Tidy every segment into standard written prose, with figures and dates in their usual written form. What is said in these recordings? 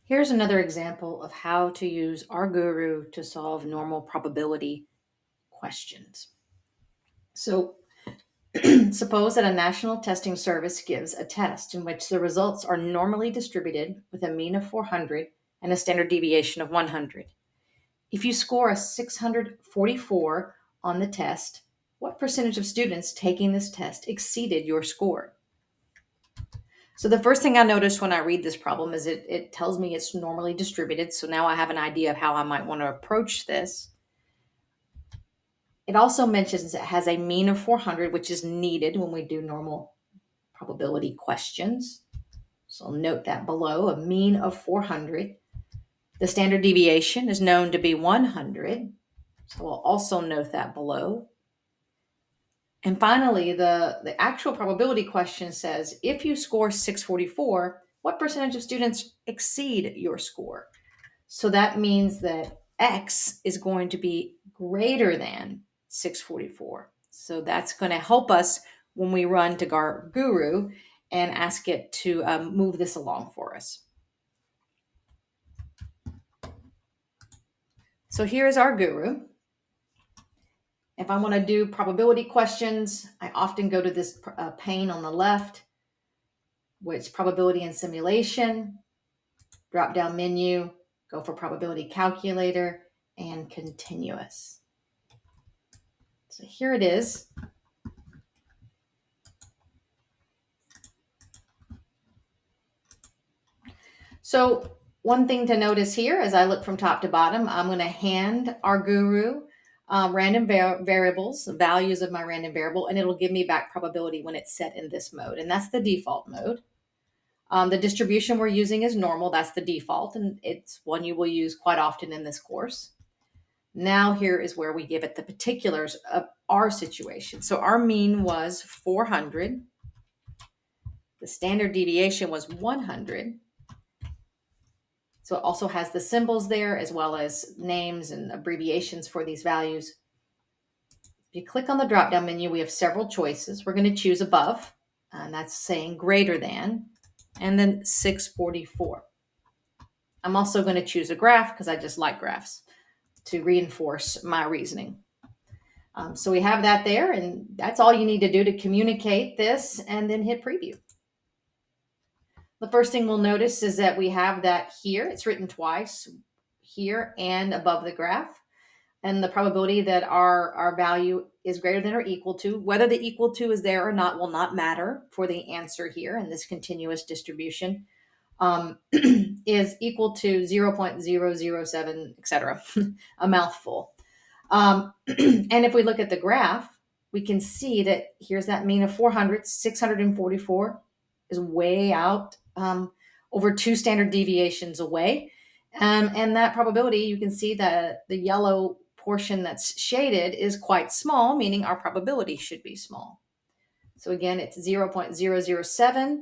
Here's another example of how to use Rguroo to solve normal probability questions. So suppose that a national testing service gives a test in which the results are normally distributed with a mean of 400 and a standard deviation of 100. If you score a 644 on the test, what percentage of students taking this test exceeded your score? So the first thing I notice when I read this problem is it tells me it's normally distributed. So now I have an idea of how I might want to approach this. It also mentions it has a mean of 400, which is needed when we do normal probability questions. So I'll note that below, a mean of 400. The standard deviation is known to be 100. So I'll also note that below. And finally, the actual probability question says, if you score 644, what percentage of students exceed your score? So that means that X is going to be greater than 644. So that's going to help us when we run to Rguroo and ask it to move this along for us. So here's Rguroo. If I want to do probability questions, I often go to this pane on the left, which probability and simulation, drop down menu, go for probability calculator and continuous. So here it is. So one thing to notice here as I look from top to bottom, I'm going to hand Rguroo random variables, values of my random variable, and it'll give me back probability when it's set in this mode. And that's the default mode. The distribution we're using is normal. That's the default, and it's one you will use quite often in this course. Now here is where we give it the particulars of our situation. So our mean was 400. The standard deviation was 100. So it also has the symbols there as well as names and abbreviations for these values. If you click on the drop-down menu, we have several choices. We're going to choose above, and that's saying greater than, and then 644. I'm also going to choose a graph because I just like graphs to reinforce my reasoning. So we have that there, and that's all you need to do to communicate this, and then hit preview. The first thing we'll notice is that we have that here. It's written twice, here and above the graph. And the probability that our value is greater than or equal to, whether the equal to is there or not will not matter for the answer here in this continuous distribution, is equal to 0.007, etc. A mouthful. And if we look at the graph, we can see that here's that mean of 400, 644 is way out, over 2 standard deviations away. And that probability, you can see that the yellow portion that's shaded is quite small, meaning our probability should be small. So again, it's 0.007.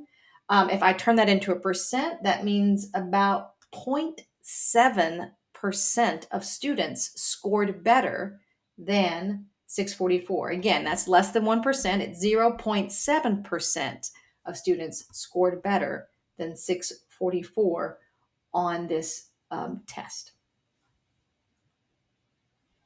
If I turn that into a percent, that means about 0.7% of students scored better than 644. Again, that's less than 1%. It's 0.7% of students scored better than 644 on this test.